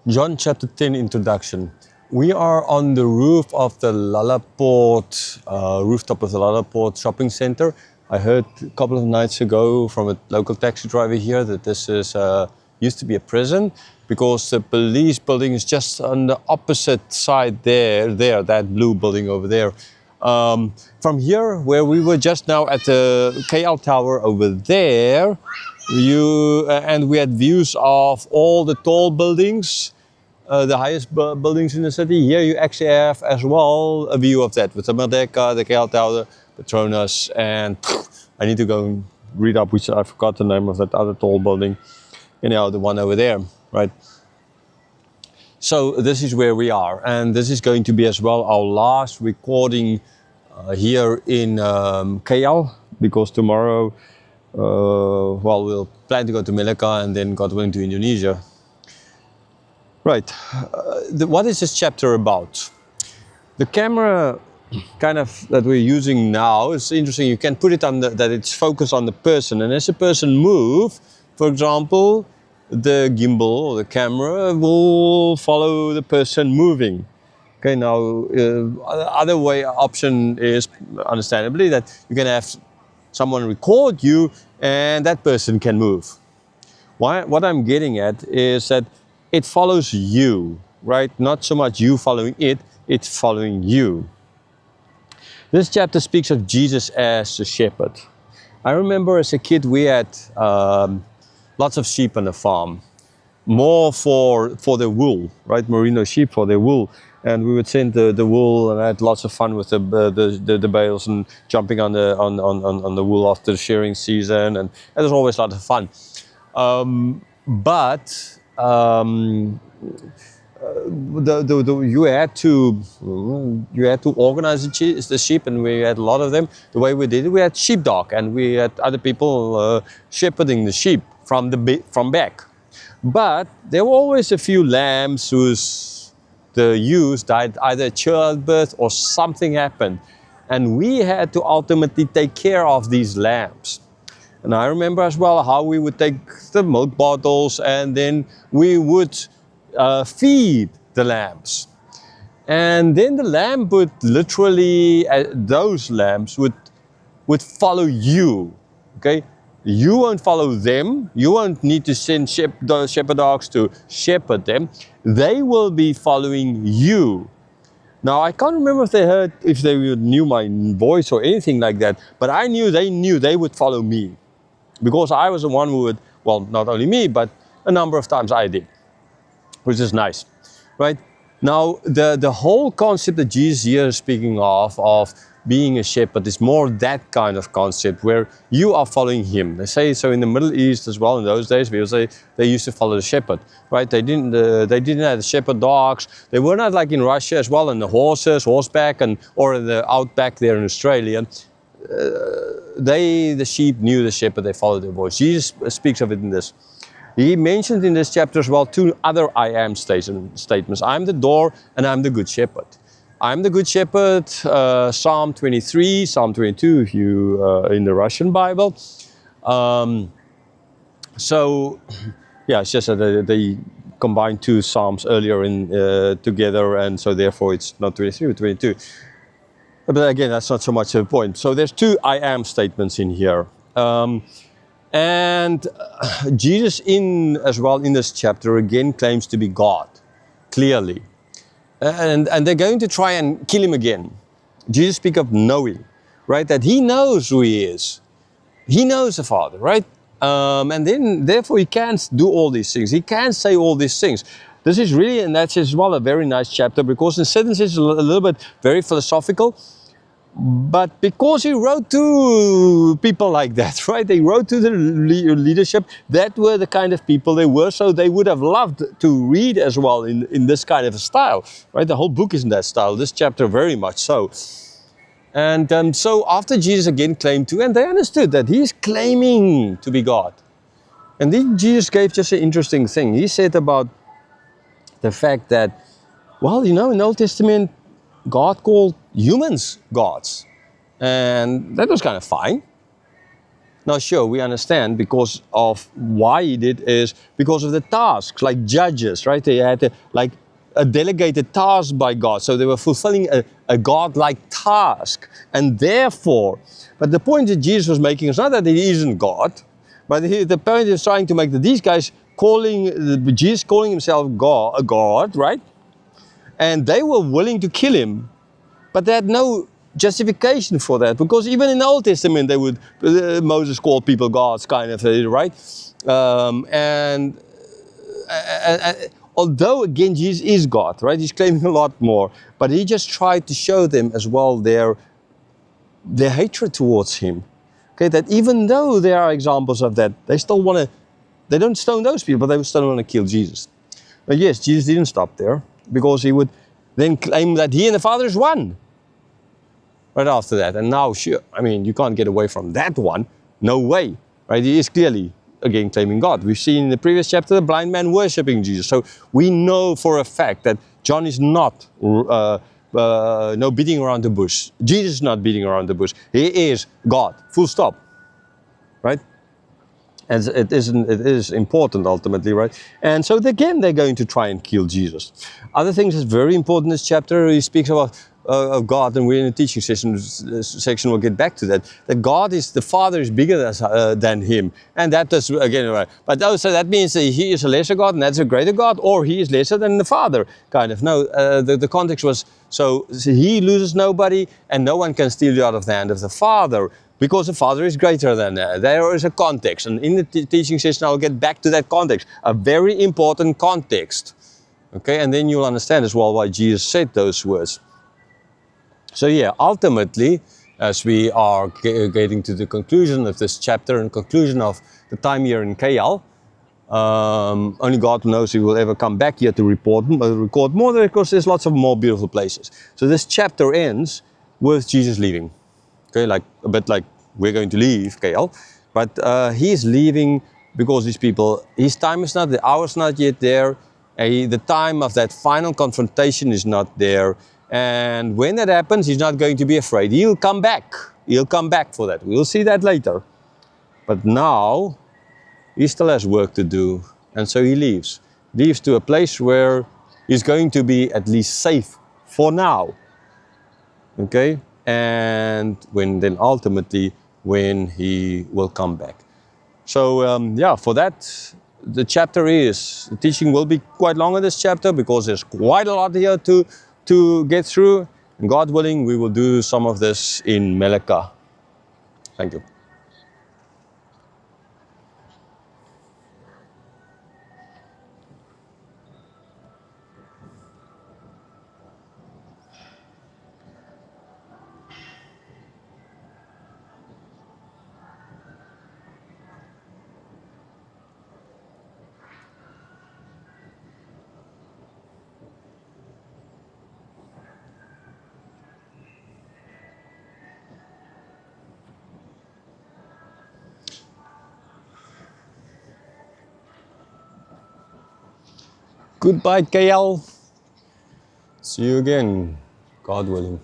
John chapter 10 introduction. We are on the roof of the Lalaport, rooftop of the Lalaport shopping center. I heard a couple of nights ago from a local taxi driver here that this is used to be a prison because the police building is just on the opposite side there, that blue building over there. From here, where we were just now at the KL Tower over there, and we had views of all the tall buildings, the highest buildings in the city. Here you actually have as well a view of that with the Merdeka, the KL Tower, Petronas, and I need to go and read up, which I forgot the name of that other tall building. Anyhow, the one over there, right? So this is where we are, and this is going to be as well our last recording here in KL, because tomorrow, we'll plan to go to Malacca and then, God willing, to Indonesia. Right. What is this chapter about? The camera kind of that we're using now is interesting. You can put it on that it's focused on the person, and as a person move, for example, the gimbal or the camera will follow the person moving. Okay, now other option is understandably that you can have someone record you and that person can move. What I'm getting at is that it follows you, right? Not so much you following it, it's following you. This chapter speaks of Jesus as the shepherd. I remember as a kid we had lots of sheep on the farm, more for their wool, right? Merino sheep for their wool. And we would send the wool, and I had lots of fun with the bales and jumping on the wool after the shearing season, and it was always a lot of fun. You had to organize the sheep, and we had a lot of them. The way we did it, we had sheepdog, and we had other people shepherding the sheep from back. But there were always a few lambs the ewes died either at childbirth or something happened, and we had to ultimately take care of these lambs. And I remember as well how we would take the milk bottles and then we would feed the lambs. And then the lamb would literally, those lambs would follow you, okay? You won't follow them. You won't need to send shepherd dogs to shepherd them. They will be following you. Now, I can't remember if they knew my voice or anything like that, but I knew they would follow me. Because I was the one who would, well, not only me, but a number of times I did, which is nice, right? Now, the whole concept that Jesus here is speaking of being a shepherd is more that kind of concept where you are following him. They say so in the Middle East as well. In those days, people say they used to follow the shepherd, right? They didn't have the shepherd dogs. They were not like in Russia as well, and the horseback, or in the outback there in Australia. The sheep knew the shepherd, they followed their voice. Jesus speaks of it in this. He mentioned in this chapter as well two other I am statements. I'm the door and I'm the good shepherd. I'm the good shepherd, Psalm 23, Psalm 22 if you in the Russian Bible. It's just that they combined two psalms earlier together, and so therefore it's not 23 but 22. But again, that's not so much the point. So there's two I am statements in here. And Jesus as well in this chapter again claims to be God, clearly. And they're going to try and kill him again. Jesus speaks of knowing, right? That he knows who he is. He knows the Father, right? And then therefore he can't do all these things. He can't say all these things. This is really, and that's as well a very nice chapter, because in certain sense it's a little bit very philosophical, but because he wrote to people like that, right? They wrote to the leadership, that were the kind of people they were, so they would have loved to read as well in this kind of a style, right? The whole book is in that style, this chapter very much so. And so after Jesus again claimed to, and they understood that he's claiming to be God. And then Jesus gave just an interesting thing. He said about the fact that, well, in the Old Testament, God called humans gods. And that was kind of fine. Now, sure, we understand because of why he did is because of the tasks, like judges, right? They had a delegated task by God. So they were fulfilling a God-like task. And therefore, but the point that Jesus was making is not that he isn't God, but the point is trying to make that these guys Jesus calling himself God, a God, right? And they were willing to kill him, but they had no justification for that, because even in the Old Testament they would Moses called people gods, kind of, right? And although again Jesus is God, right? He's claiming a lot more, but he just tried to show them as well their hatred towards him. Okay, that even though there are examples of that, they still want to. They don't stone those people, but they still want to kill Jesus. But yes, Jesus didn't stop there, because he would then claim that he and the Father is one right after that. And now, sure, I mean, you can't get away from that one. No way, right? He is clearly, again, claiming God. We've seen in the previous chapter the blind man worshiping Jesus. So we know for a fact that John is not no beating around the bush. Jesus is not beating around the bush. He is God, full stop, right? And it is important ultimately, right? And so again, they're going to try and kill Jesus. Other things that's very important in this chapter, he speaks about of God, and we're in the teaching section, we'll get back to that. That God is, the Father is bigger than him. And that is, again, right. But also that means that he is a lesser God and that's a greater God, or he is lesser than the Father, kind of. No, the context was, so he loses nobody and no one can steal you out of the hand of the Father, because the Father is greater than that. There is a context, and in the teaching session I'll get back to that context, a very important context. Okay, and then you'll understand as well why Jesus said those words. So yeah, ultimately, as we are getting to the conclusion of this chapter and conclusion of the time here in KL, only God knows if we will ever come back here to record more, because there's lots of more beautiful places. So this chapter ends with Jesus leaving. Okay, like a bit like we're going to leave KL, but he's leaving because these people, his time is not, the hour's not yet there. The time of that final confrontation is not there. And when that happens, he's not going to be afraid. He'll come back. He'll come back for that. We'll see that later. But now, he still has work to do. And so he leaves. Leaves to a place where he's going to be at least safe for now. Okay? And then ultimately, when he will come back. So yeah, for that, the teaching will be quite long in this chapter, because there's quite a lot here to get through. And God willing, we will do some of this in Melaka. Thank you. Goodbye, KL. See you again, God willing.